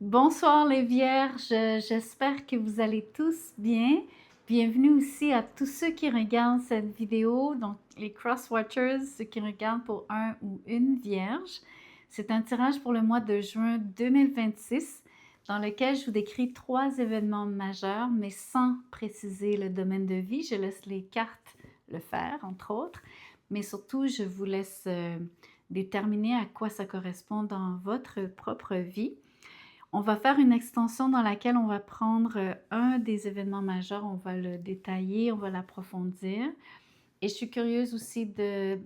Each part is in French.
Bonsoir les vierges, j'espère que vous allez tous bien. Bienvenue aussi à tous ceux qui regardent cette vidéo, donc les cross-watchers, ceux qui regardent pour un ou une vierge. C'est un tirage pour le mois de juin 2026 dans lequel je vous décris 3 événements majeurs, mais sans préciser le domaine de vie. Je laisse les cartes le faire, entre autres, mais surtout, je vous laisse déterminer à quoi ça correspond dans votre propre vie. On va faire une extension dans laquelle on va prendre un des événements majeurs, on va le détailler, on va l'approfondir. Et je suis curieuse aussi de...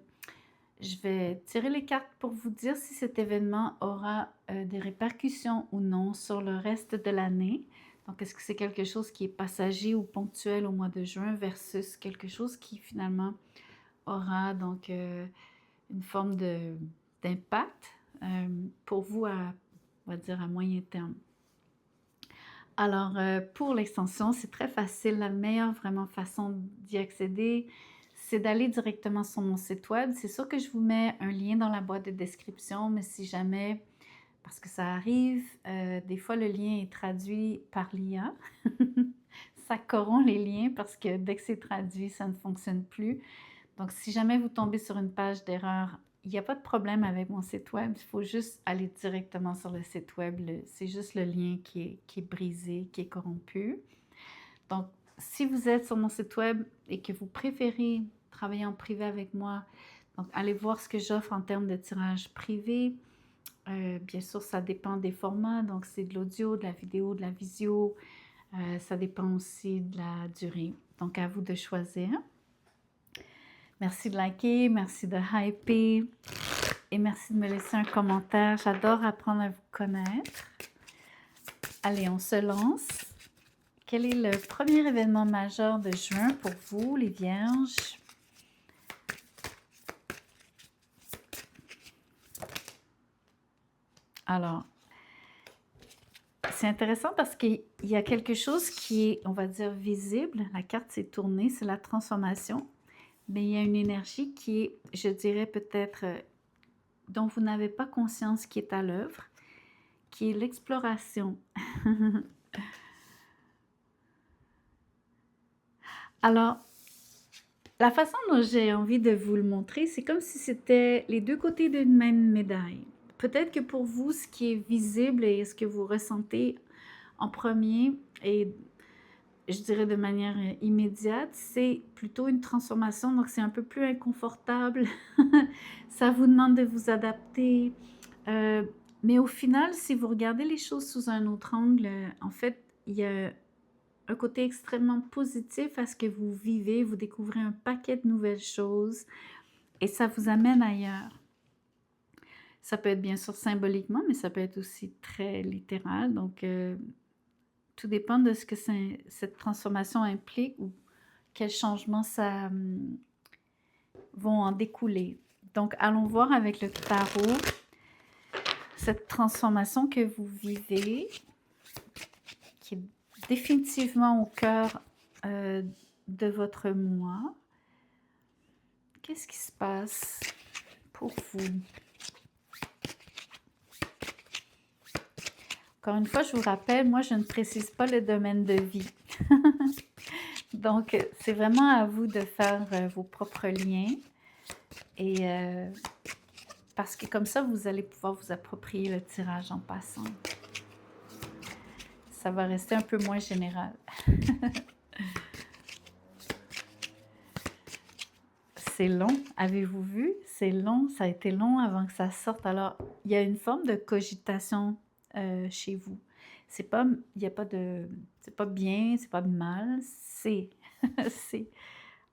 Je vais tirer les cartes pour vous dire si cet événement aura des répercussions ou non sur le reste de l'année. Donc, est-ce que c'est quelque chose qui est passager ou ponctuel au mois de juin versus quelque chose qui finalement aura donc une forme d'impact pour vous on va dire à moyen terme. Alors, pour l'extension, c'est très facile. La meilleure vraiment façon d'y accéder, c'est d'aller directement sur mon site web. C'est sûr que je vous mets un lien dans la boîte de description, mais si jamais, parce que ça arrive, des fois le lien est traduit par l'IA. Ça corrompt les liens parce que dès que c'est traduit, ça ne fonctionne plus. Donc, si jamais vous tombez sur une page d'erreur, il n'y a pas de problème avec mon site web. Il faut juste aller directement sur le site web. C'est juste le lien qui est brisé, qui est corrompu. Donc, si vous êtes sur mon site web et que vous préférez travailler en privé avec moi, donc allez voir ce que j'offre en termes de tirage privé. Bien sûr, ça dépend des formats. Donc, c'est de l'audio, de la vidéo, de la visio. Ça dépend aussi de la durée. Donc, à vous de choisir. Merci de liker, merci de hyper et merci de me laisser un commentaire. J'adore apprendre à vous connaître. Allez, on se lance. Quel est le premier événement majeur de juin pour vous, les vierges? Alors, c'est intéressant parce qu'il y a quelque chose qui est, on va dire, visible. La carte s'est tournée, c'est la transformation. Mais il y a une énergie qui est, je dirais peut-être, dont vous n'avez pas conscience qui est à l'œuvre, qui est l'exploration. Alors, la façon dont j'ai envie de vous le montrer, c'est comme si c'était les deux côtés d'une même médaille. Peut-être que pour vous, ce qui est visible et ce que vous ressentez en premier, et je dirais de manière immédiate, c'est plutôt une transformation, donc c'est un peu plus inconfortable. Ça vous demande de vous adapter. Mais au final, si vous regardez les choses sous un autre angle, en fait, il y a un côté extrêmement positif à ce que vous vivez. Vous découvrez un paquet de nouvelles choses et ça vous amène ailleurs. Ça peut être bien sûr symboliquement, mais ça peut être aussi très littéral. Donc, tout dépend de ce que cette transformation implique ou quels changements ça vont en découler. Donc, allons voir avec le tarot cette transformation que vous vivez, qui est définitivement au cœur de votre moi. Qu'est-ce qui se passe pour vous? Encore une fois, je vous rappelle, moi, je ne précise pas le domaine de vie. Donc, c'est vraiment à vous de faire vos propres liens. Et parce que comme ça, vous allez pouvoir vous approprier le tirage en passant. Ça va rester un peu moins général. C'est long, avez-vous vu? C'est long, ça a été long avant que ça sorte. Alors, il y a une forme de cogitation chez vous. C'est pas, il y a pas de, c'est pas bien, c'est pas mal, c'est, c'est.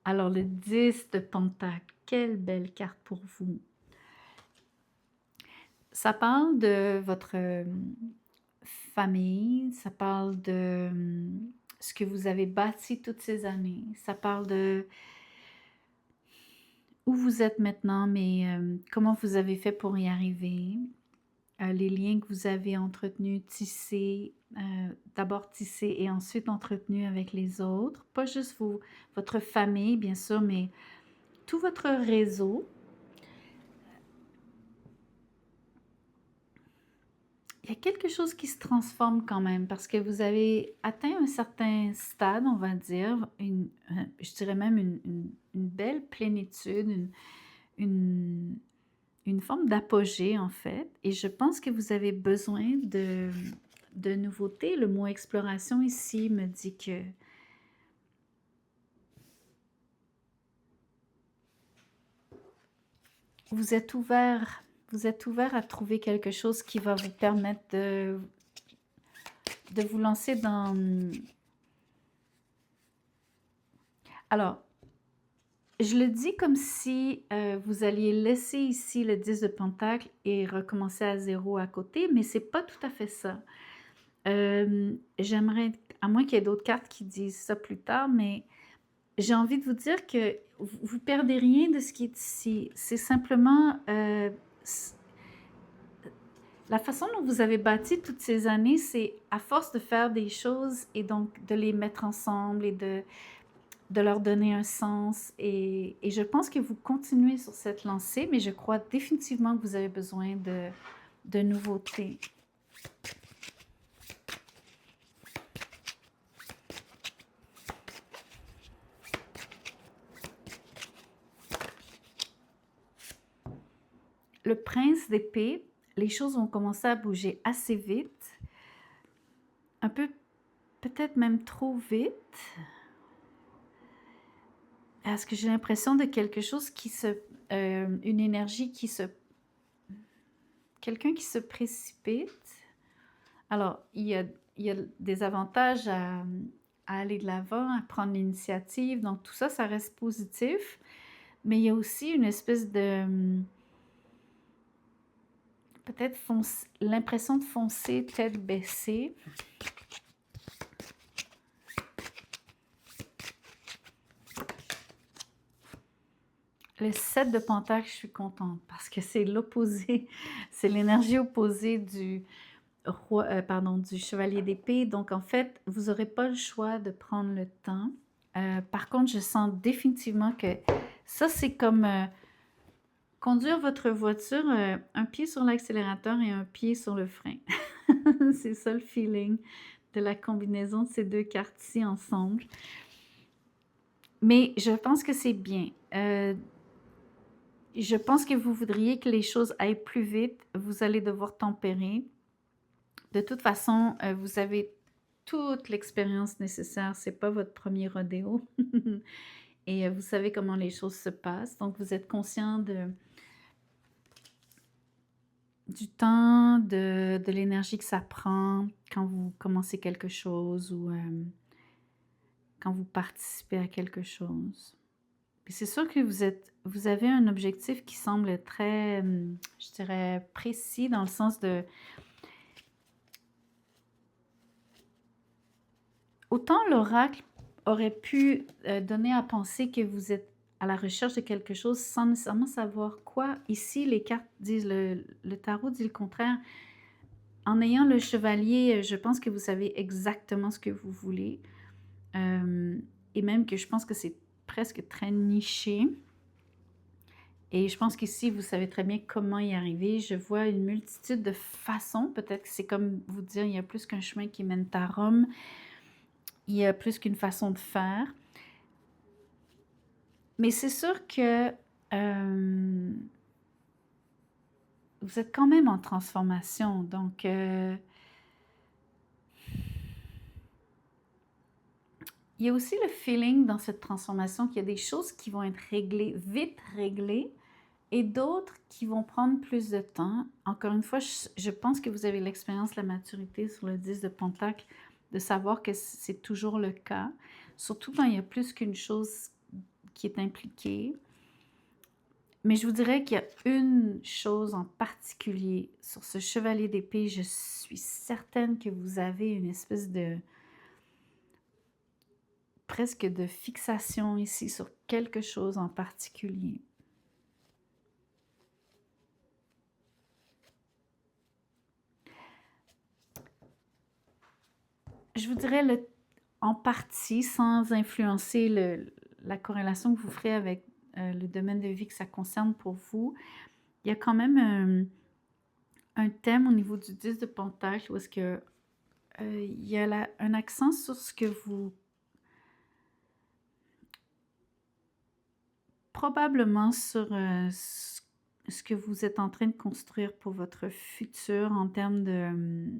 Alors, le 10 de Pentacle, quelle belle carte pour vous. Ça parle de votre famille, ça parle de ce que vous avez bâti toutes ces années, ça parle de où vous êtes maintenant, mais comment vous avez fait pour y arriver, les liens que vous avez entretenus, tissés, d'abord tissés et ensuite entretenus avec les autres, pas juste votre famille, bien sûr, mais tout votre réseau. il y a quelque chose qui se transforme quand même parce que vous avez atteint un certain stade, on va dire, je dirais même une belle plénitude, une, une forme d'apogée en fait. Et je pense que vous avez besoin de nouveautés. Le mot exploration ici me dit que vous êtes ouvert à trouver quelque chose qui va vous permettre de vous lancer dans... Alors, je le dis comme si vous alliez laisser ici le 10 de Pentacle et recommencer à zéro à côté, mais c'est pas tout à fait ça. J'aimerais, à moins qu'il y ait d'autres cartes qui disent ça plus tard, mais j'ai envie de vous dire que vous ne perdez rien de ce qui est ici. C'est simplement la façon dont vous avez bâti toutes ces années, c'est à force de faire des choses et donc de les mettre ensemble et de leur donner un sens. Et je pense que vous continuez sur cette lancée, mais je crois définitivement que vous avez besoin de nouveautés. Le prince d'épée, les choses vont commencer à bouger assez vite, un peu, peut-être même trop vite. Parce que j'ai l'impression de quelque chose qui se... une énergie qui se... Quelqu'un qui se précipite. Alors, il y a des avantages à aller de l'avant, à prendre l'initiative. Donc, tout ça, ça reste positif. Mais il y a aussi une espèce de... peut-être l'impression de foncer tête baissée. Le 7 de Pentacle, je suis contente parce que c'est l'opposé, c'est l'énergie opposée du roi, du chevalier d'épée. Donc, en fait, vous n'aurez pas le choix de prendre le temps. Par contre, je sens définitivement que ça, c'est comme conduire votre voiture, un pied sur l'accélérateur et un pied sur le frein. C'est ça le feeling de la combinaison de ces deux cartes-ci ensemble. Mais je pense que c'est bien. Je pense que vous voudriez que les choses aillent plus vite. Vous allez devoir tempérer. De toute façon, vous avez toute l'expérience nécessaire. Ce n'est pas votre premier rodéo. Et vous savez comment les choses se passent. Donc, vous êtes conscient du temps, de l'énergie que ça prend quand vous commencez quelque chose ou quand vous participez à quelque chose. Puis c'est sûr que vous avez un objectif qui semble très, je dirais, précis dans le sens de... Autant l'oracle aurait pu donner à penser que vous êtes à la recherche de quelque chose sans nécessairement savoir quoi. Ici, les cartes disent, le tarot dit le contraire. En ayant le chevalier, je pense que vous savez exactement ce que vous voulez. Et même que je pense que c'est presque très niché. Et je pense qu'ici, vous savez très bien comment y arriver. Je vois une multitude de façons. Peut-être que c'est comme vous dire, il y a plus qu'un chemin qui mène à Rome. Il y a plus qu'une façon de faire. Mais c'est sûr que vous êtes quand même en transformation. Donc, il y a aussi le feeling dans cette transformation qu'il y a des choses qui vont être réglées, vite réglées, et d'autres qui vont prendre plus de temps. Encore une fois, je pense que vous avez l'expérience, la maturité sur le 10 de Pentacle, de savoir que c'est toujours le cas, surtout quand il y a plus qu'une chose qui est impliquée. Mais je vous dirais qu'il y a une chose en particulier sur ce chevalier d'épée. Je suis certaine que vous avez une espèce de... presque de fixation ici sur quelque chose en particulier. Je vous dirais en partie, sans influencer la corrélation que vous ferez avec le domaine de vie que ça concerne pour vous, il y a quand même un thème au niveau du 10 de Pentacle où est-ce que il y a un accent sur ce que vous... Probablement sur ce que vous êtes en train de construire pour votre futur en termes de...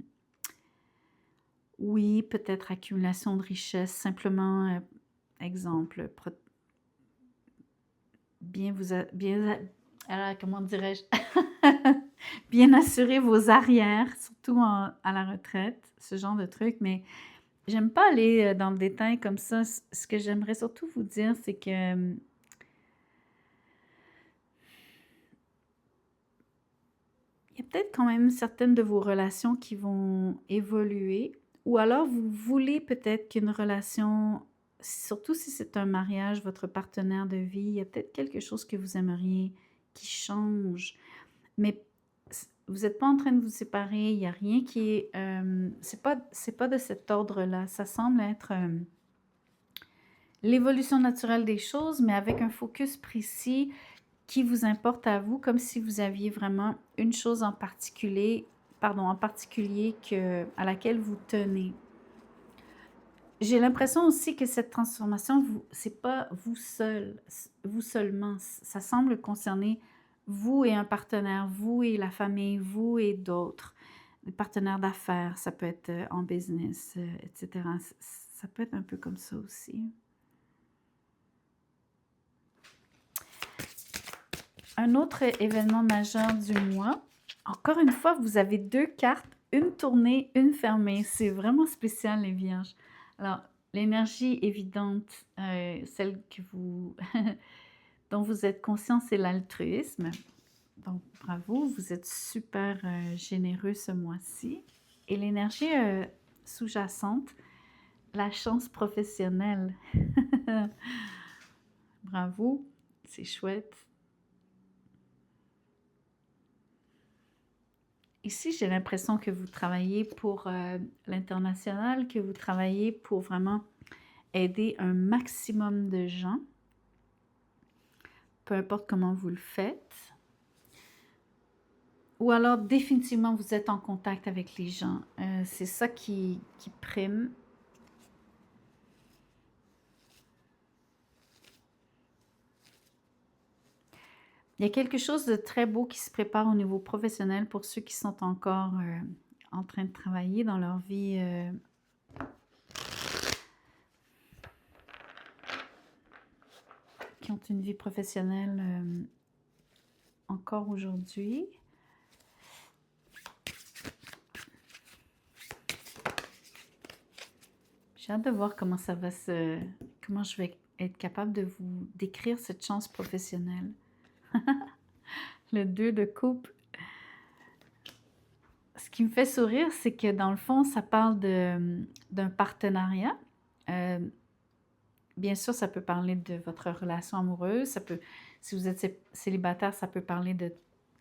oui, peut-être accumulation de richesses, simplement, exemple, bien vous... alors, comment dirais-je? Bien assurer vos arrières, surtout à la retraite, ce genre de truc, mais j'aime pas aller dans le détail comme ça. Ce que j'aimerais surtout vous dire, c'est que il y a peut-être quand même certaines de vos relations qui vont évoluer, ou alors vous voulez peut-être qu'une relation, surtout si c'est un mariage, votre partenaire de vie, il y a peut-être quelque chose que vous aimeriez qui change, mais vous n'êtes pas en train de vous séparer, il n'y a rien qui est... c'est pas de cet ordre-là, ça semble être l'évolution naturelle des choses, mais avec un focus précis qui vous importe à vous, comme si vous aviez vraiment une chose en particulier, à laquelle vous tenez. J'ai l'impression aussi que cette transformation, c'est pas vous seul, vous seulement. Ça semble concerner vous et un partenaire, vous et la famille, vous et d'autres. Des partenaires d'affaires, ça peut être en business, etc. Ça peut être un peu comme ça aussi. Un autre événement majeur du mois, encore une fois, vous avez 2 cartes, une tournée, une fermée. C'est vraiment spécial, les vierges. Alors, l'énergie évidente, celle que vous dont vous êtes conscient, c'est l'altruisme. Donc, bravo, vous êtes super généreux ce mois-ci. Et l'énergie sous-jacente, la chance professionnelle. Bravo, c'est chouette. Ici, j'ai l'impression que vous travaillez pour l'international, que vous travaillez pour vraiment aider un maximum de gens, peu importe comment vous le faites. Ou alors, définitivement, vous êtes en contact avec les gens. C'est ça qui prime. Il y a quelque chose de très beau qui se prépare au niveau professionnel pour ceux qui sont encore en train de travailler dans leur vie qui ont une vie professionnelle encore aujourd'hui. J'ai hâte de voir comment ça va comment je vais être capable de vous décrire cette chance professionnelle. Le 2 de coupe. Ce qui me fait sourire, c'est que dans le fond, ça parle d'un partenariat. Bien sûr, ça peut parler de votre relation amoureuse. Ça peut, si vous êtes célibataire, ça peut parler de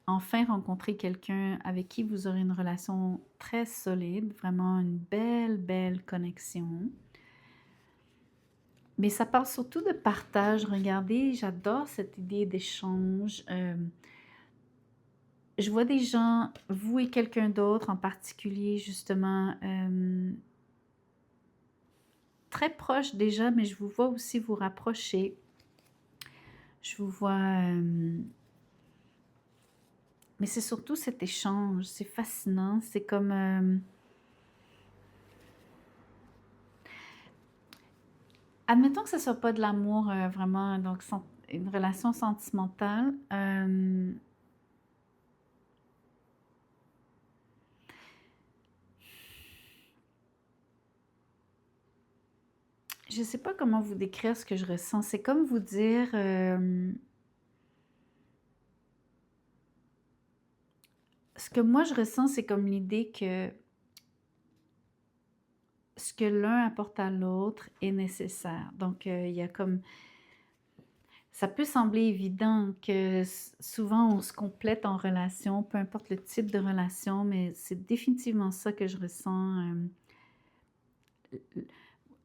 enfin rencontrer quelqu'un avec qui vous aurez une relation très solide, vraiment une belle, belle connexion. Mais ça parle surtout de partage. Regardez, j'adore cette idée d'échange. Je vois des gens, vous et quelqu'un d'autre en particulier, justement, très proches déjà, mais je vous vois aussi vous rapprocher. Je vous vois... mais c'est surtout cet échange, c'est fascinant, c'est comme... admettons que ce ne soit pas de l'amour vraiment, donc une relation sentimentale. Je ne sais pas comment vous décrire ce que je ressens. C'est comme vous dire... ce que moi je ressens, c'est comme l'idée que ce que l'un apporte à l'autre est nécessaire. Donc, il y a comme... Ça peut sembler évident que souvent on se complète en relation, peu importe le type de relation, mais c'est définitivement ça que je ressens.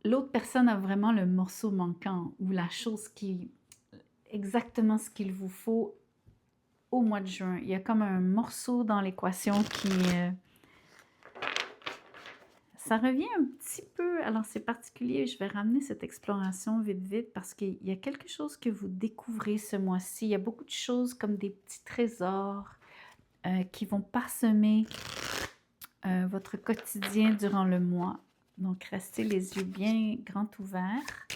L'autre personne a vraiment le morceau manquant ou la chose qui... exactement ce qu'il vous faut au mois de juin. Il y a comme un morceau dans l'équation qui... ça revient un petit peu... Alors, c'est particulier. Je vais ramener cette exploration vite parce qu'il y a quelque chose que vous découvrez ce mois-ci. Il y a beaucoup de choses comme des petits trésors qui vont parsemer votre quotidien durant le mois. Donc, restez les yeux bien grands ouverts.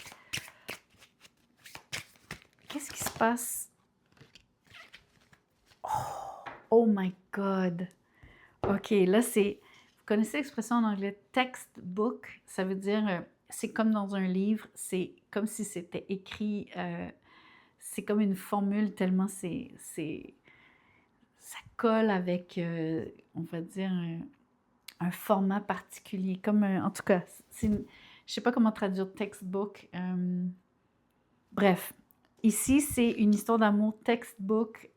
Qu'est-ce qui se passe? Oh my God! OK, là, c'est... Vous connaissez l'expression en anglais « textbook », ça veut dire, c'est comme dans un livre, c'est comme si c'était écrit, c'est comme une formule tellement ça colle avec, on va dire, un format particulier, comme, en tout cas, je ne sais pas comment traduire « textbook ». Bref, ici, c'est une histoire d'amour textbook,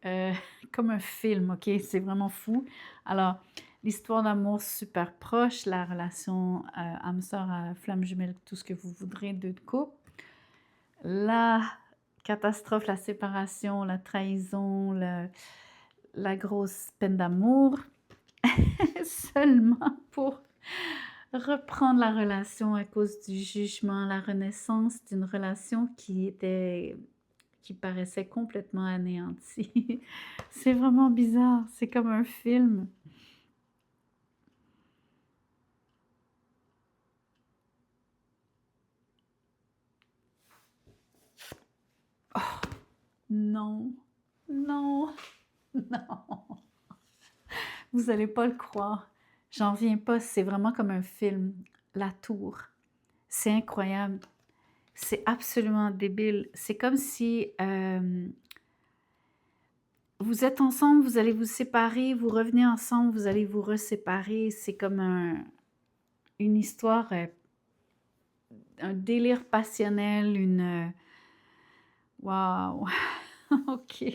comme un film, OK? C'est vraiment fou. Alors, l'histoire d'amour super proche, la relation âme sœur, flamme jumelle, tout ce que vous voudrez, deux de couple. La catastrophe, la séparation, la trahison, la grosse peine d'amour, seulement pour reprendre la relation à cause du jugement, la renaissance d'une relation qui paraissait complètement anéantie. C'est vraiment bizarre, c'est comme un film. Oh, non, non, non. Vous n'allez pas le croire. J'en viens pas, c'est vraiment comme un film. La tour. C'est incroyable. C'est absolument débile. C'est comme si vous êtes ensemble, vous allez vous séparer, vous revenez ensemble, vous allez vous reséparer. C'est comme une histoire, un délire passionnel, une... Waouh! OK.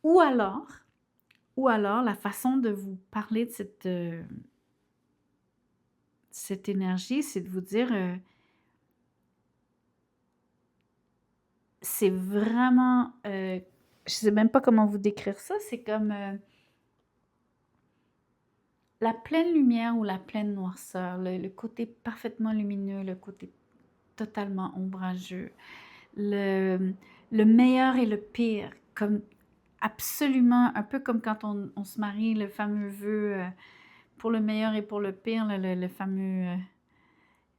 Ou alors, la façon de vous parler de cette énergie, c'est de vous dire, c'est vraiment, je ne sais même pas comment vous décrire ça, c'est comme la pleine lumière ou la pleine noirceur, le côté parfaitement lumineux, le côté totalement ombrageux, le meilleur et le pire, comme absolument, un peu comme quand on se marie, le fameux vœu pour le meilleur et pour le pire, le fameux...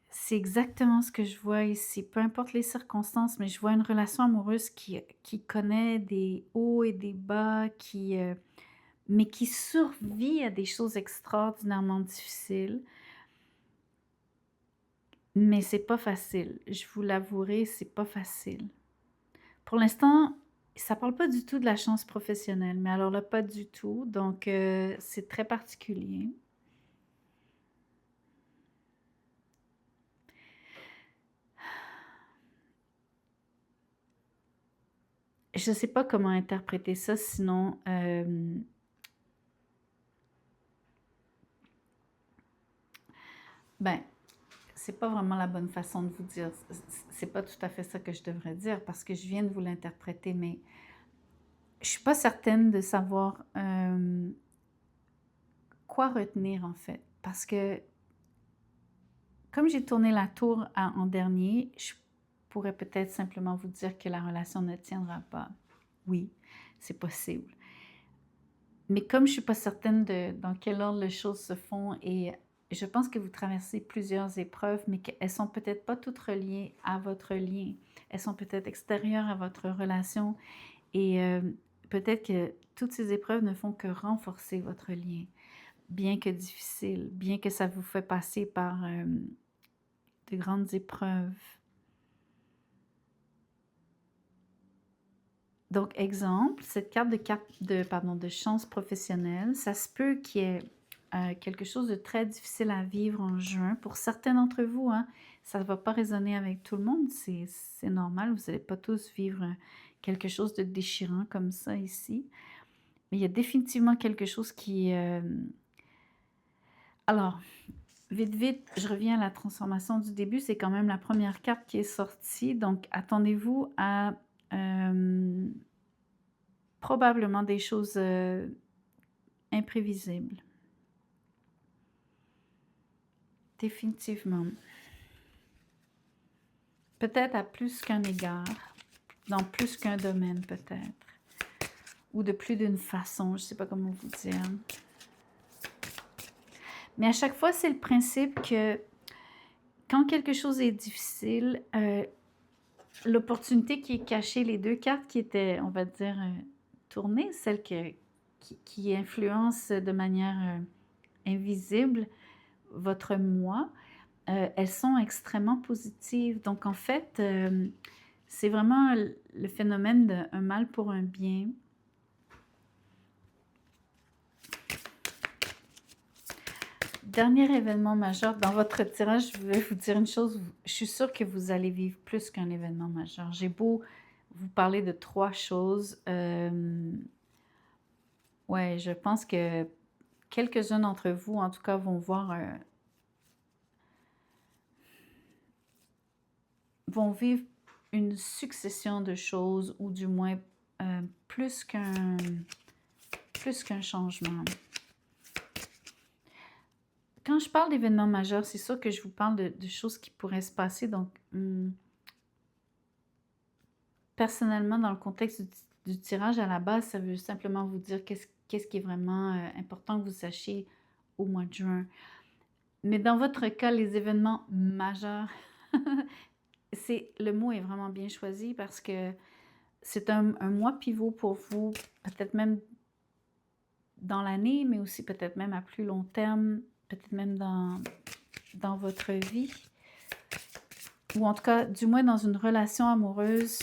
c'est exactement ce que je vois ici, peu importe les circonstances, mais je vois une relation amoureuse qui connaît des hauts et des bas, mais qui survit à des choses extraordinairement difficiles. Mais c'est pas facile, je vous l'avouerai, c'est pas facile. Pour l'instant, ça parle pas du tout de la chance professionnelle, mais alors là, pas du tout, donc c'est très particulier. Je sais pas comment interpréter ça, sinon... ben, c'est pas vraiment la bonne façon de vous dire. C'est pas tout à fait ça que je devrais dire, parce que je viens de vous l'interpréter, mais je suis pas certaine de savoir quoi retenir, en fait. Parce que, comme j'ai tourné la tour en dernier, je pourrais peut-être simplement vous dire que la relation ne tiendra pas. Oui, c'est possible. Mais comme je suis pas certaine de dans quel ordre les choses se font, et je pense que vous traversez plusieurs épreuves, mais qu'elles sont peut-être pas toutes reliées à votre lien. Elles sont peut-être extérieures à votre relation, et peut-être que toutes ces épreuves ne font que renforcer votre lien, bien que difficile, bien que ça vous fait passer par de grandes épreuves. Donc, exemple, cette carte de chance professionnelle, ça se peut qu'il y ait quelque chose de très difficile à vivre en juin. Pour certains d'entre vous, hein, ça ne va pas résonner avec tout le monde, c'est normal, vous n'allez pas tous vivre quelque chose de déchirant comme ça ici. Mais il y a définitivement quelque chose qui... Alors, vite, je reviens à la transformation du début, c'est quand même la première carte qui est sortie, donc attendez-vous à... probablement des choses imprévisibles. Définitivement. Peut-être à plus qu'un égard, dans plus qu'un domaine peut-être, ou de plus d'une façon, je ne sais pas comment vous dire. Mais à chaque fois, c'est le principe que quand quelque chose est difficile, l'opportunité qui est cachée, les deux cartes qui étaient, on va dire, tournées, celles qui influencent de manière invisible votre moi, elles sont extrêmement positives. Donc, en fait, c'est vraiment le phénomène d'un mal pour un bien. Dernier événement majeur. Dans votre tirage, je vais vous dire une chose. Je suis sûre que vous allez vivre plus qu'un événement majeur. J'ai beau vous parler de 3 choses. Ouais, je pense que quelques-uns d'entre vous, en tout cas, vont voir... vont vivre une succession de choses, ou du moins plus qu'un changement. Quand je parle d'événements majeurs, c'est sûr que je vous parle de choses qui pourraient se passer. Donc, personnellement, dans le contexte du tirage à la base, ça veut simplement vous dire qu'est-ce qui est vraiment important que vous sachiez au mois de juin. Mais dans votre cas, les événements majeurs, le mot est vraiment bien choisi parce que c'est un mois pivot pour vous, peut-être même dans l'année, mais aussi peut-être même à plus long terme, peut-être même dans votre vie, ou en tout cas, du moins dans une relation amoureuse,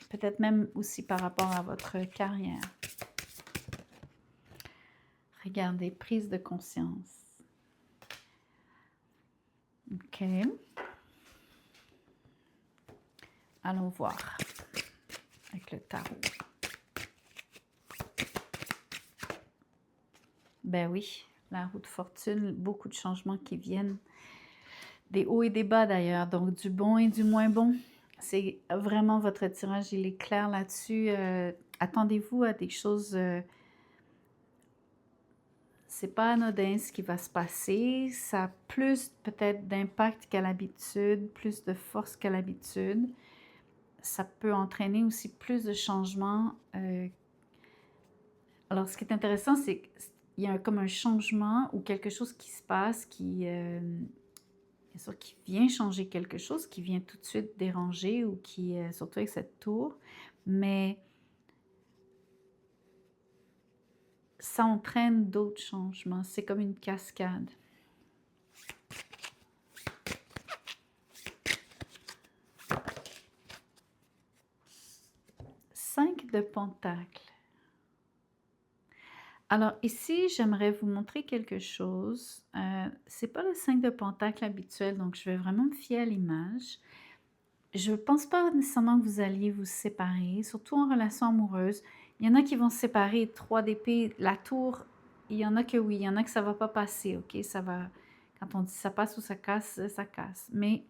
peut-être même aussi par rapport à votre carrière. Regardez, prise de conscience. OK. Allons voir avec le tarot. Ben oui, la roue de fortune, beaucoup de changements qui viennent, des hauts et des bas d'ailleurs, donc du bon et du moins bon. C'est vraiment votre tirage, il est clair là-dessus. Attendez-vous à des choses... c'est pas anodin ce qui va se passer. Ça a plus peut-être d'impact qu'à l'habitude, plus de force qu'à l'habitude. Ça peut entraîner aussi plus de changements. Alors, ce qui est intéressant, c'est qu'il y a comme un changement ou quelque chose qui se passe qui vient changer quelque chose, qui vient tout de suite déranger ou qui, surtout avec cette tour, mais ça entraîne d'autres changements. C'est comme une cascade. Cinq de pentacles. Alors ici, j'aimerais vous montrer quelque chose. C'est pas le 5 de pentacle habituel, donc je vais vraiment me fier à l'image. Je ne pense pas nécessairement que vous alliez vous séparer, surtout en relation amoureuse. Il y en a qui vont se séparer, 3 d'épée, la tour, il y en a que oui, il y en a que ça ne va pas passer, ok? Ça va, quand on dit ça passe ou ça casse, ça casse. Mais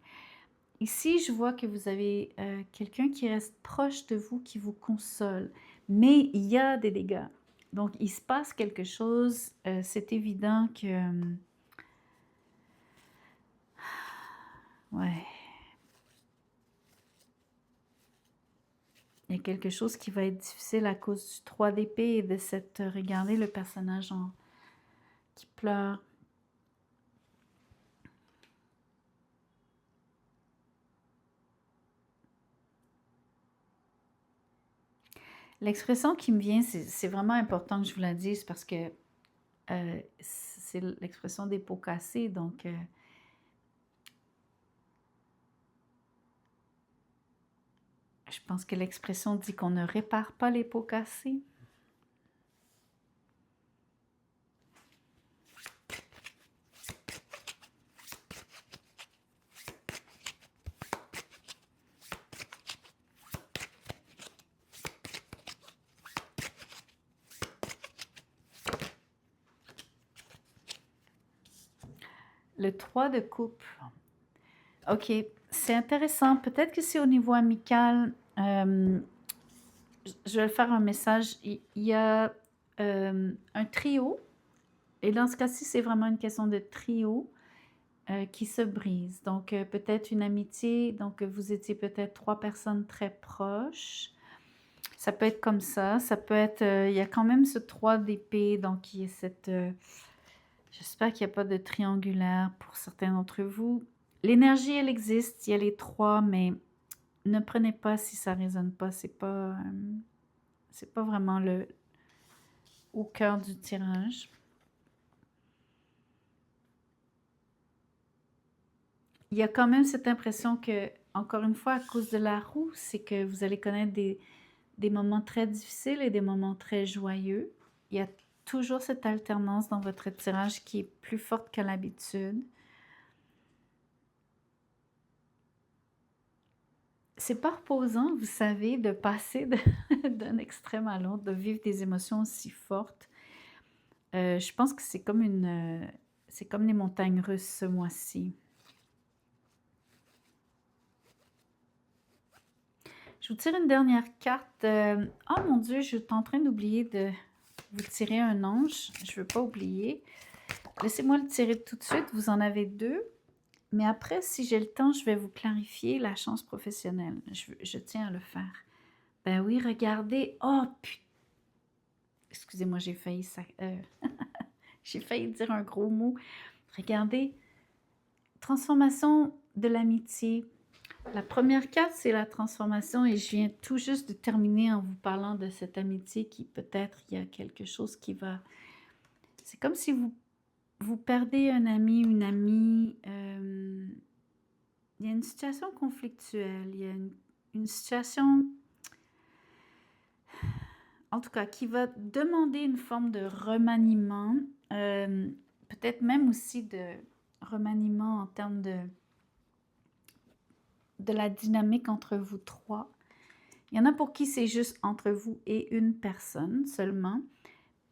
ici, je vois que vous avez quelqu'un qui reste proche de vous, qui vous console. Mais il y a des dégâts. Donc, il se passe quelque chose. C'est évident que... ouais. Il y a quelque chose qui va être difficile à cause du 3 d'épée et de cette... regardez le personnage qui pleure. L'expression qui me vient, c'est vraiment important que je vous la dise parce que c'est l'expression des pots cassés. Donc, je pense que l'expression dit qu'on ne répare pas les pots cassés. Le 3 de coupe. OK, c'est intéressant. Peut-être que c'est au niveau amical. je vais faire un message. Il y a un trio, et dans ce cas-ci, c'est vraiment une question de trio qui se brise. Donc, peut-être une amitié, donc vous étiez peut-être 3 personnes très proches. Ça peut être comme ça peut être, il y a quand même ce 3 d'épée, donc il y a cette, j'espère qu'il n'y a pas de triangulaire pour certains d'entre vous. L'énergie, elle existe, il y a les 3, mais ne prenez pas si ça ne résonne pas, c'est pas vraiment au cœur du tirage. Il y a quand même cette impression que, encore une fois, à cause de la roue, c'est que vous allez connaître des moments très difficiles et des moments très joyeux. Il y a toujours cette alternance dans votre tirage qui est plus forte qu'à l'habitude. C'est pas reposant, vous savez, de passer d'un extrême à l'autre, de vivre des émotions aussi fortes. Je pense que c'est comme c'est comme les montagnes russes ce mois-ci. Je vous tire une dernière carte. Oh mon Dieu, je suis en train d'oublier de vous tirer un ange. Je ne veux pas oublier. Laissez-moi le tirer tout de suite. Vous en avez 2. Mais après, si j'ai le temps, je vais vous clarifier la chance professionnelle. Je tiens à le faire. Ben oui, regardez. Oh, putain. Excusez-moi, j'ai failli j'ai failli dire un gros mot. Regardez. Transformation de l'amitié. La première carte, c'est la transformation et je viens tout juste de terminer en vous parlant de cette amitié qui peut-être il y a quelque chose qui va... C'est comme si vous perdez un ami, une amie. Il y a une situation conflictuelle, il y a une situation, en tout cas, qui va demander une forme de remaniement, peut-être même aussi de remaniement en termes de la dynamique entre vous 3. Il y en a pour qui c'est juste entre vous et une personne seulement,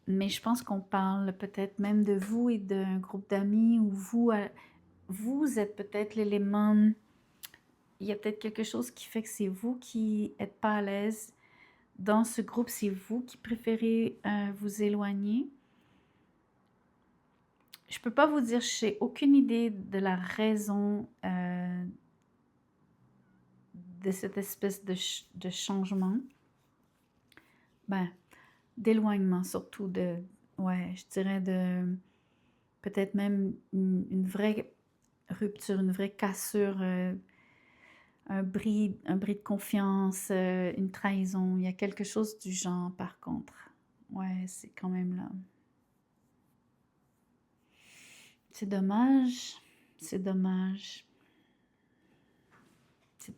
mais je pense qu'on parle peut-être même de vous et d'un groupe d'amis où vous êtes peut-être l'élément, il y a peut-être quelque chose qui fait que c'est vous qui n'êtes pas à l'aise dans ce groupe, c'est vous qui préférez vous éloigner. Je ne peux pas vous dire, je n'ai aucune idée de la raison de cette espèce de changement. Ben, d'éloignement, surtout ouais, je dirais peut-être même une vraie rupture, une vraie cassure, un bris de confiance, une trahison. Il y a quelque chose du genre, par contre. Ouais, c'est quand même là. C'est dommage, c'est dommage.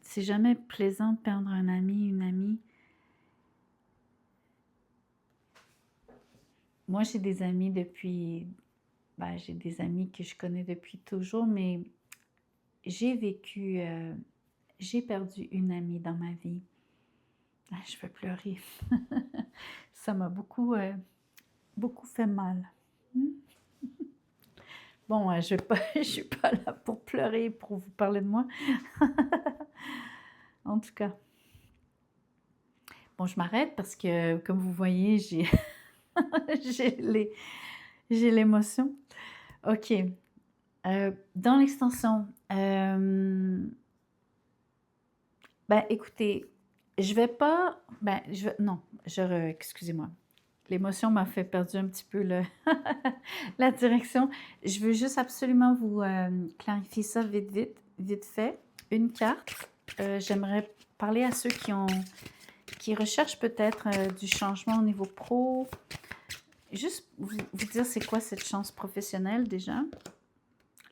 C'est jamais plaisant de perdre un ami, une amie. Moi, j'ai des amis depuis... Ben, j'ai des amis que je connais depuis toujours, mais j'ai vécu... j'ai perdu une amie dans ma vie. Ah, je vais pleurer. Ça m'a beaucoup, beaucoup fait mal. Bon, je ne suis pas là pour pleurer, pour vous parler de moi. En tout cas. Bon, je m'arrête parce que, comme vous voyez, j'ai j'ai l'émotion. OK. Dans l'extension, ben écoutez, je vais pas... Ben, non, excusez-moi. L'émotion m'a fait perdre un petit peu la direction. Je veux juste absolument vous clarifier ça vite fait. Une carte. J'aimerais parler à ceux qui recherchent peut-être du changement au niveau pro. Juste vous dire c'est quoi cette chance professionnelle déjà.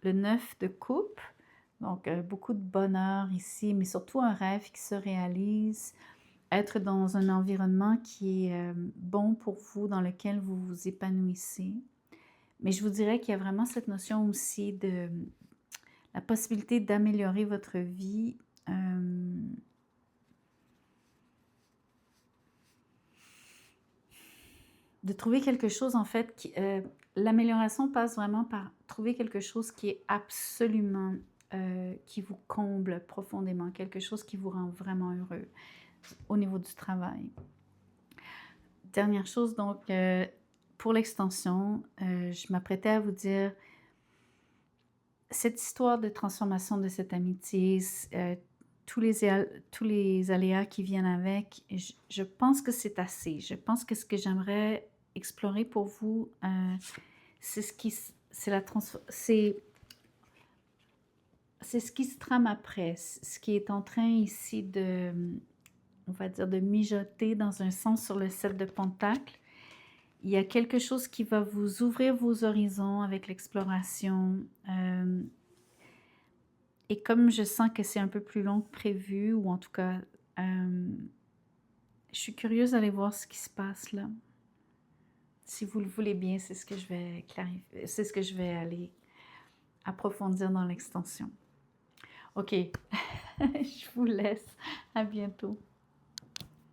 Le 9 de coupe. Donc, beaucoup de bonheur ici, mais surtout un rêve qui se réalise. Être dans un environnement qui est bon pour vous, dans lequel vous vous épanouissez. Mais je vous dirais qu'il y a vraiment cette notion aussi de la possibilité d'améliorer votre vie. De trouver quelque chose, en fait, l'amélioration passe vraiment par trouver quelque chose qui est absolument, qui vous comble profondément, quelque chose qui vous rend vraiment heureux au niveau du travail. dernière chose, donc, pour l'extension, je m'apprêtais à vous dire cette histoire de transformation de cette amitié, tous les aléas qui viennent avec, je pense que c'est assez. Je pense que ce que j'aimerais explorer pour vous, c'est ce qui se trame après, ce qui est en train ici de, on va dire, de mijoter dans un sens sur le 7 de Pentacles. Il y a quelque chose qui va vous ouvrir vos horizons avec l'exploration. Et comme je sens que c'est un peu plus long que prévu, ou en tout cas, je suis curieuse d'aller voir ce qui se passe là. Si vous le voulez bien, c'est ce que je vais clarifier, c'est ce que je vais aller approfondir dans l'extension. OK, je vous laisse. À bientôt.